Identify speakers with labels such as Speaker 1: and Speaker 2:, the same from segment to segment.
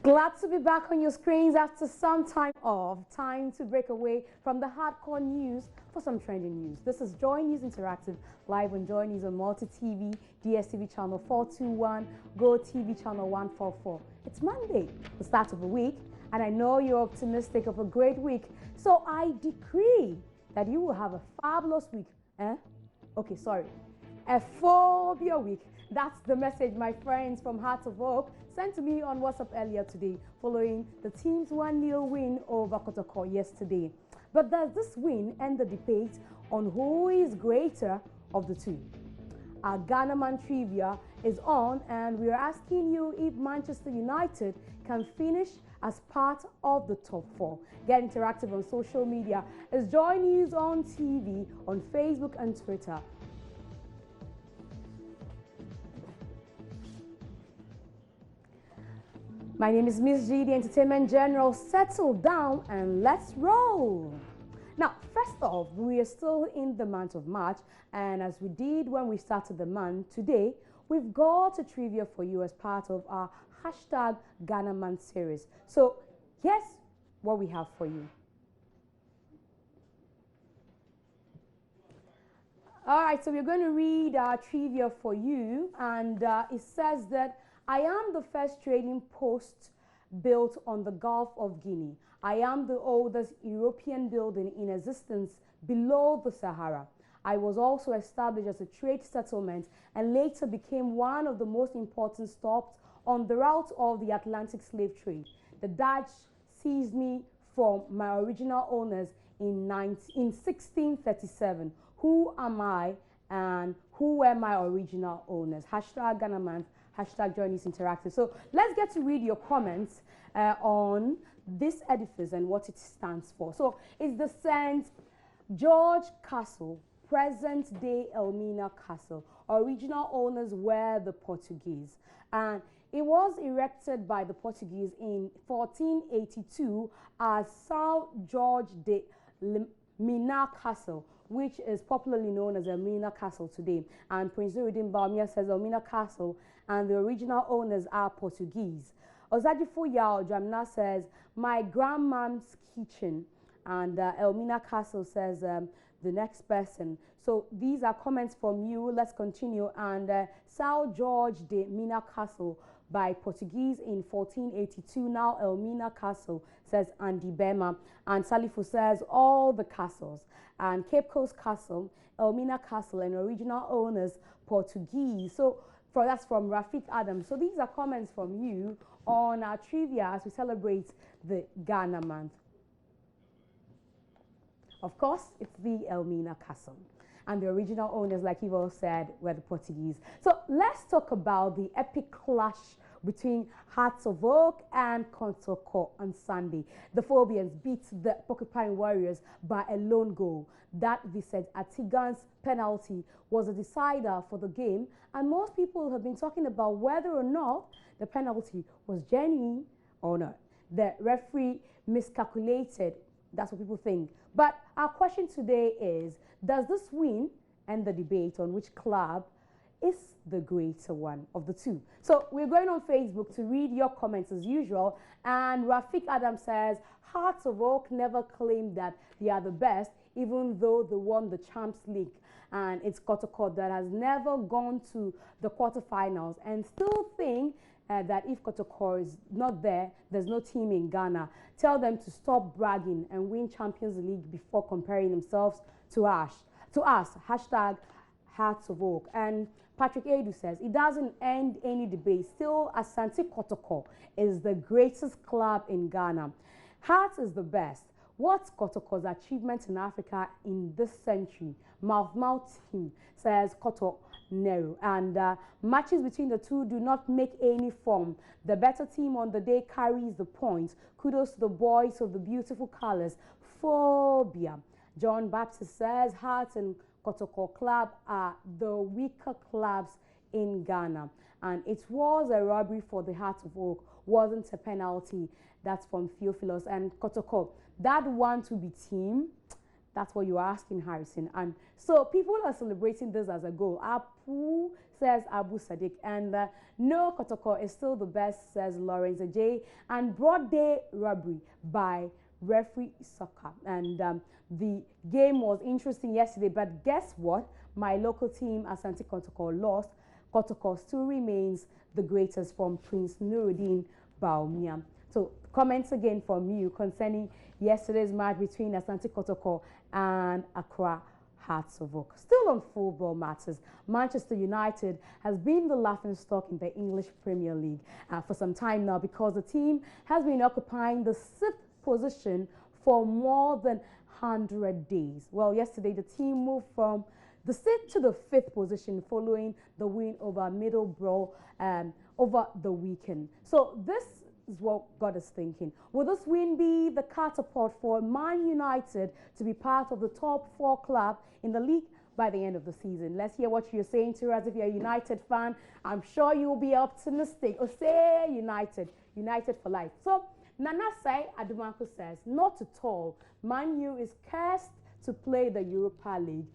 Speaker 1: Glad to be back on your screens after some time off. Time to break away from the hardcore news for some trending news. This is Joy News Interactive, live on Joy News on Multi TV, DSTV channel 421, Go TV channel 144. It's Monday, the start of the week, and I know you're optimistic of a great week. So I decree that you will have a fabulous week. Okay, sorry. A phobia week. That's the message my friends from Heart of Oak sent to me on WhatsApp earlier today, following the team's 1-0 win over Kotoko yesterday. But does this win end the debate on who is greater of the two? Our Ghana Man trivia is on, and we are asking you if Manchester United can finish as part of the top 4. Get interactive on social media. It's Joy News on TV, on Facebook and Twitter. My name is Miss G, the Entertainment General. Settle down and let's roll. Now, first off, we are still in the month of March, and as we did when we started the month, today we've got a trivia for you as part of our hashtag Ghana Man series. So here's what we have for you. All right, so we're going to read our trivia for you, and it says that I am the first trading post built on the Gulf of Guinea. I am the oldest European building in existence below the Sahara. I was also established as a trade settlement and later became one of the most important stops on the route of the Atlantic slave trade. The Dutch seized me from my original owners in 1637. Who am I and who were my original owners? Hashtag Ghana Man. Hashtag Joy News Interactive. So let's get to read your comments on this edifice and what it stands for. So it's the St. George Castle, present day Elmina Castle. Original owners were the Portuguese, and it was erected by the Portuguese in 1482 as St. George de Elmina Castle, which is popularly known as Elmina Castle today. And Prince Nuruddin Baumia says Elmina Castle and the original owners are Portuguese. Ozajifo Yao Jamna says my grandma's kitchen, and Elmina Castle says the next person. So these are comments from you. Let's continue. And Sao George de Mina Castle by Portuguese in 1482, now Elmina Castle, says Andy Bema. And Salifu says all the castles. And Cape Coast Castle, Elmina Castle, and original owners Portuguese. So that's from Rafik Adams. So these are comments from you on our trivia as we celebrate the Ghana month. Of course, it's the Elmina Castle. And the original owners, like you've all said, were the Portuguese. So let's talk about the epic clash between Hearts of Oak and Kotoko on Sunday. The Phobians beat the Porcupine Warriors by a lone goal. That Vincent Atigan's penalty was a decider for the game, and most people have been talking about whether or not the penalty was genuine or not. The referee miscalculated. That's what people think. But our question today is, does this win end the debate on which club is the greater one of the two? So we're going on Facebook to read your comments as usual. And Rafik Adam says, Hearts of Oak never claimed that they are the best, even though they won the Champs League. And it's Kotoko that has never gone to the quarterfinals and still think that if Kotoko is not there, there's no team in Ghana. Tell them to stop bragging and win Champions League before comparing themselves to us. Hashtag Hearts of Oak. And Patrick Edu says, it doesn't end any debate. Still, Asante Kotoko is the greatest club in Ghana. Hearts is the best. What's Kotoko's achievement in Africa in this century? Mouth team, says Koto Nero. And matches between the two do not make any form. The better team on the day carries the points. Kudos to the boys of the beautiful colors. Phobia. John Baptist says Hearts and Kotoko Club are the weaker clubs in Ghana. And it was a robbery for the Heart of Oak, wasn't a penalty. That's from Theophilus. And Kotoko, that want to be team, That's what you are asking, Harrison. And so people are celebrating this as a goal. Apu says Abu Sadiq. And no Kotoko is still the best, says Lawrence J. And broad day robbery by referee soccer. And the game was interesting yesterday. But guess what? My local team, Asante Kotoko, lost. Kotoko still remains the greatest from Prince Nuruddin Baumia. So comments again from you concerning yesterday's match between Asante Kotoko and Accra Hearts of Oak. Still on football matters, Manchester United has been the laughingstock in the English Premier League for some time now, because the team has been occupying the 6th position for more than 100 days. Well, yesterday the team moved from the 6th to the 5th position following the win over Middlesbrough over the weekend. So this is what got us thinking. Will this win be the catapult for Man United to be part of the top 4 club in the league by the end of the season? Let's hear what you're saying to us. If you're a United fan, I'm sure you'll be optimistic. Or say United, United for life. So Nana Sai Adumanko says, not at all. Man U is cursed to play the Europa League.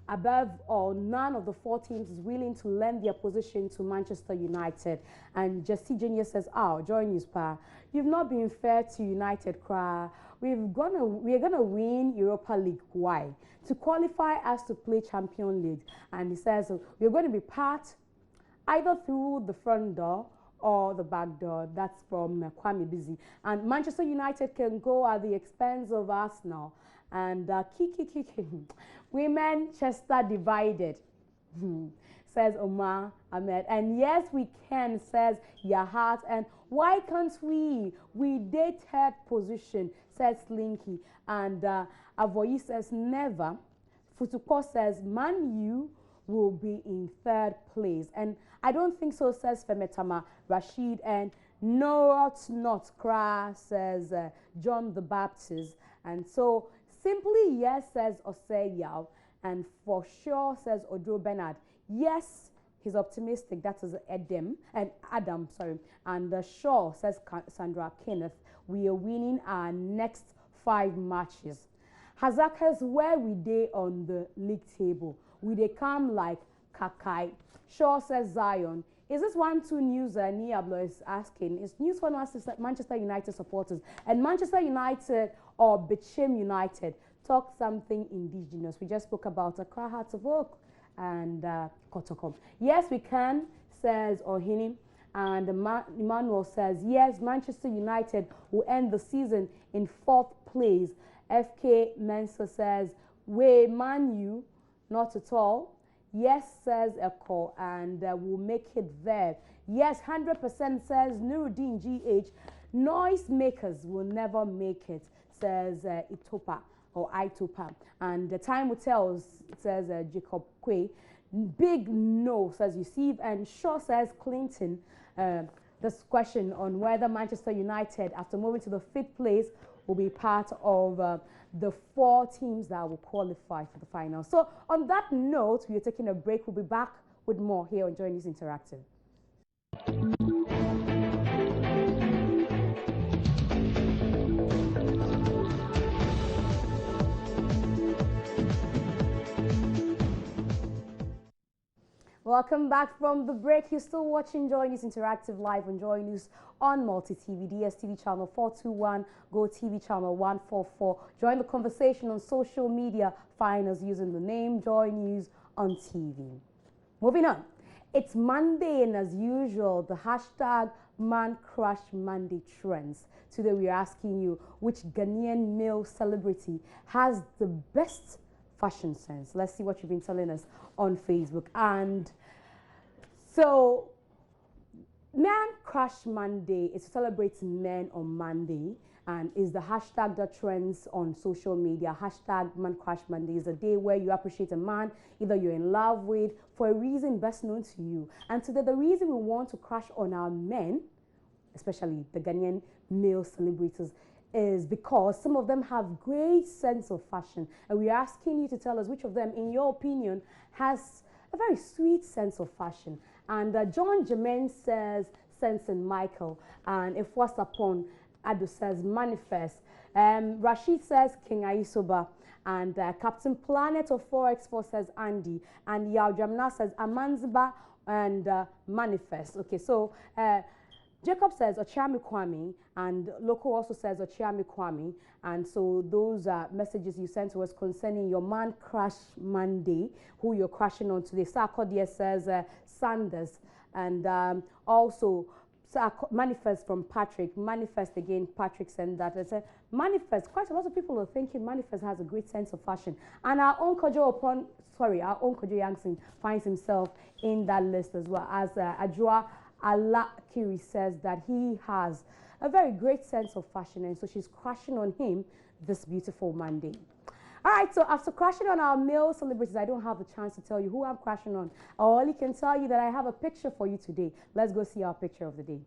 Speaker 1: Above all, none of the 4 teams is willing to lend their position to Manchester United. And Jesse Junior says, "Oh, join you, Spa. You've not been fair to United, cry. We're gonna win Europa League. Why? To qualify us to play Champions League." And he says, "We're going to be part either through the front door or the back door." That's from Kwame Busy. And Manchester United can go at the expense of Arsenal. And women Chester divided, says Omar Ahmed. And yes, we can, says Yahat. And why can't we? We did 3rd position, says Slinky. And Avoyi says never. Futuko says Man U will be in 3rd place. And I don't think so, says Femetama Rashid. And no, not cry, says John the Baptist. And so simply yes, says Osei Yao. And for sure, says Odo Bernard. Yes, he's optimistic. That is Adam, sorry. And sure, says Sandra Kenneth. We are winning our next 5 matches. Hazakas, where we day on the league table? We they come like Kakai. Shaw says Zion. Is this 1-2 news? Niablo is asking. It's news for Manchester United supporters. And Manchester United or Bichim United talk something indigenous. We just spoke about Accra Hearts of Oak and Kotoko. Yes, we can, says Ohini. And Emmanuel says, yes, Manchester United will end the season in 4th place. FK Mensa says, way Man U, not at all. Yes, says Echo, and we'll make it there. Yes, 100% says Nuruddin GH. Noise makers will never make it, says Itopa or Itopa. And the time will tell, says Jacob Kwe. Big no, says Yusuf. And Shaw says Clinton. This question on whether Manchester United, after moving to the 5th place, will be part of the 4 teams that will qualify for the final. So on that note, we are taking a break. We'll be back with more here on Joy News Interactive. Welcome back from the break. You're still watching Joy News Interactive live on Joy News on Multi-TV, DSTV channel 421, Go TV channel 144. Join the conversation on social media. Find us using the name Joy News on TV. Moving on. It's Monday, and as usual, the hashtag Man Crush Monday trends. Today we are asking you which Ghanaian male celebrity has the best fashion sense. Let's see what you've been telling us on Facebook. And so Man Crush Monday is to celebrate men on Monday, and is the hashtag that trends on social media. Hashtag Man Crush Monday is a day where you appreciate a man either you're in love with for a reason best known to you. And today the reason we want to crush on our men, especially the Ghanaian male celebrities, is because some of them have great sense of fashion, and we're asking you to tell us which of them, in your opinion, has a very sweet sense of fashion. And John Jermaine says Sensen Michael, and if what's upon Adu says Manifest. Rashid says King Aisoba, And Captain Planet of 4x4 says Andy. And Yao Jamna says Amanziba and Manifest. Okay, so Jacob says Ochiami Kwame, and Loco also says Ochiami Kwame. And so those messages you sent to us concerning your man crush Monday, who you're crushing on today. Sarkodia says Sanders, and also Manifest from Patrick. Manifest again, Patrick sent that. I said Manifest. Quite a lot of people are thinking Manifest has a great sense of fashion, and our own Kojo Yangson finds himself in that list as well. As Ajua Alakiri says that he has a very great sense of fashion, and so she's crushing on him this beautiful Monday. All right, so after crashing on our male celebrities, I don't have the chance to tell you who I'm crashing on. I only can tell you that I have a picture for you today. Let's go see our picture of the day.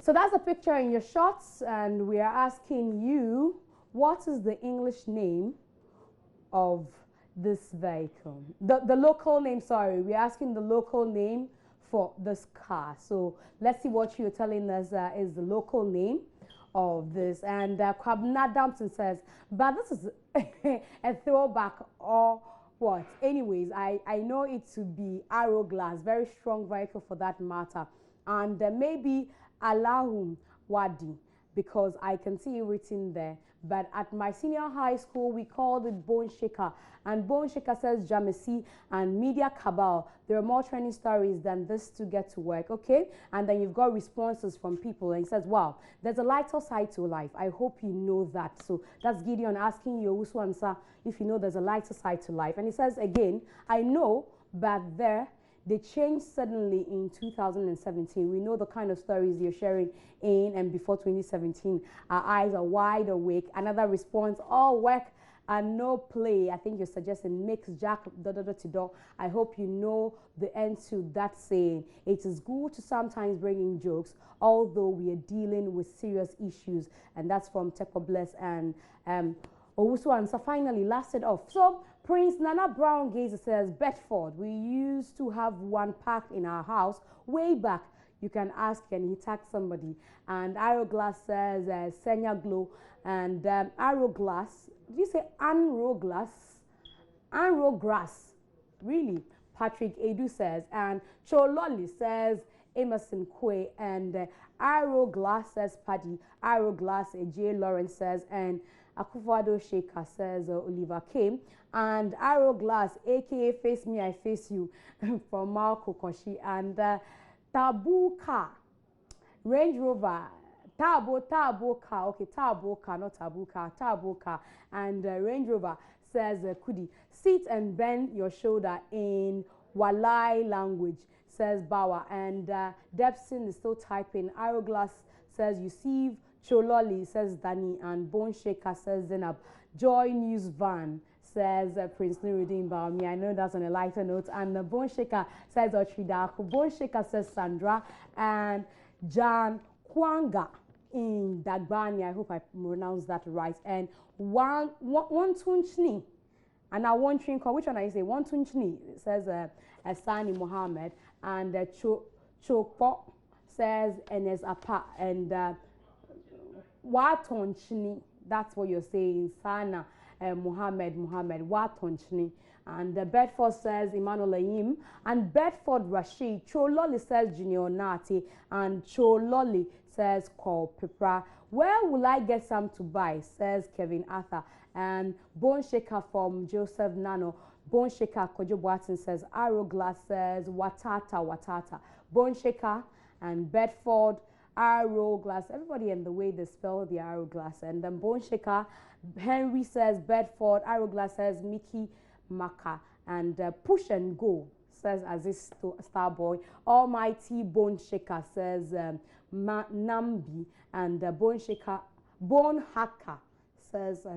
Speaker 1: So that's a picture in your shots, and we are asking you, what is the English name of this vehicle? The local name, sorry. We're asking the local name for this car. So let's see what you're telling us is the local name of this. And Kwabna Dampton says, but this is a throwback or what? Anyways, I know it to be Arrow Glass, very strong vehicle for that matter. And maybe Alahum Wadi, because I can see it written there. But at my senior high school, we called it Bone Shaker. And Bone Shaker says Jamesi and Media Cabal. There are more training stories than this to get to work, okay? And then you've got responses from people. And he says, wow, there's a lighter side to life. I hope you know that. So that's Gideon asking you, Uswansa, if you know there's a lighter side to life. And he says, again, I know, but they changed suddenly in 2017. We know the kind of stories you're sharing in and before 2017. Our eyes are wide awake. Another response, all work and no play. I think you're suggesting mix Jack do. I hope you know the end to that saying. It is good to sometimes bring in jokes, although we are dealing with serious issues. And that's from Tekwa Bless and Owusu. And so finally, last it off. So Prince Nana Brown Gazer says, Bedford, we used to have one parked in our house way back. You can ask, and he tagged somebody. And Arrow Glass says, Senya Glow. And Arrow Glass, did you say Anro Glass? Anro Grass. Really? Patrick Edu says. And Chololi says, Emerson Kwe. And Arrow Glass says, Paddy. Arrow Glass, J. Lawrence says. And Akufado Shaker says, Oliver Kim. And Arrow Glass, aka Face Me, I Face You, from Marco Koshi. And Tabu Car, Range Rover, Tabo Car, okay, Tabo Car, not Tabu Car, Tabo Car. And Range Rover says, Kudi, sit and bend your shoulder in Walai language, says Bawa. And Debson is still typing. Arrow Glass says, you see, Chololi says Danny. And Bone Shaker says Zenab. Joy News Van says Prince Nuruddin Baomi. I know that's on a lighter note. And Bone Shaker says Ochidaku. Bone Shaker says Sandra. And Jan Kwanga in Dagbani. I hope I pronounced that right. And one Tunchni. And now one Trinko. Which one I say? One Tunchni. It says Sani Mohammed. And Chokpo says Enes Apa. And Watonchni. That's what you're saying. Sana. Muhammad Watonchni. And Bedford says Emmanuel Ayim. And Bedford Rashid. Chololi says Junior Nati. And Chololi says Call Pipra. Where will I get some to buy? Says Kevin Arthur. And Bone Shaker from Joseph Nano. Bone Shaker Kojo Boatin says Arrow Glass says Watata. Bone Shaker and Bedford Arrow Glass. Everybody in the way they spell the Arrow Glass. And then Bone Shaker Henry says Bedford. Arrow Glass says Mickey Maka. And Push and Go says Aziz Starboy. Almighty Bone Shaker says Nambi. And Bone Hacker says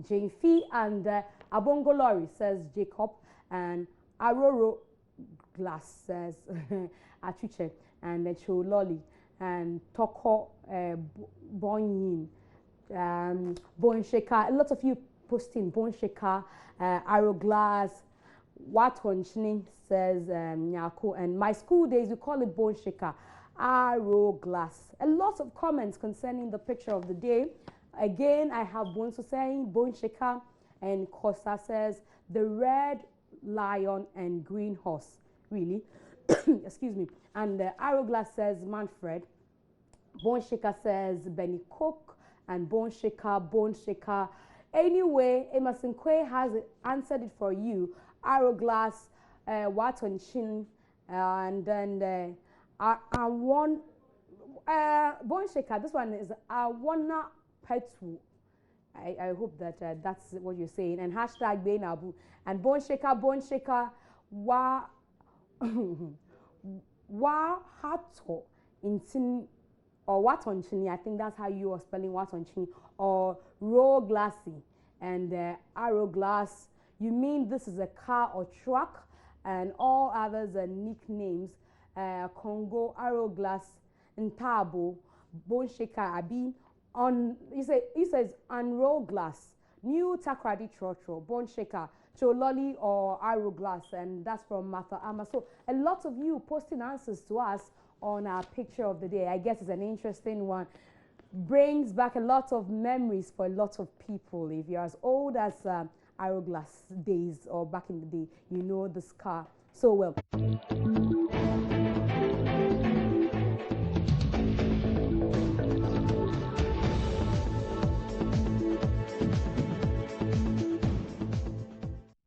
Speaker 1: Jane Fee. And Abongolori says Jacob. And Aroro Glass says Achuche. And Chololi. And Toko Bonyin. Bone Shaker, a lot of you posting Bone Shaker, Arrow Glass, Watonchni says Nyako, and my school days we call it Bone Shaker, Arrow Glass. A lot of comments concerning the picture of the day. Again, I have Bonso saying Bone Shaker, and Costa says the red lion and green horse. Really, excuse me. And Arrowglass says Manfred. Bone Shaker says Benny Cook, and Bone Shaker. Anyway, Emerson Quay has answered it for you. Arrowglass, Waton Chin, and then one Bone Shaker. This one is Awana Petu. I hope that that's what you're saying. And hashtag Benabu. And Bone Shaker, wa wa hato in or Watonchini, I think that's how you are spelling Watonchini, or Raw Glassy and Arrow Glass. You mean this is a car or truck, and all others are nicknames. Congo, Arrow Glass, Ntabo, Bone Shaker, Abi. On he says Unroll Glass, New Takradi Trotro, Bone Shaker, Chololi or Arrow Glass, and that's from Martha Ama. So a lot of you posting answers to us on our picture of the day. I guess it's an interesting one. Brings back a lot of memories for a lot of people. If you're as old as Arrow Glass days or back in the day, you know this car so well.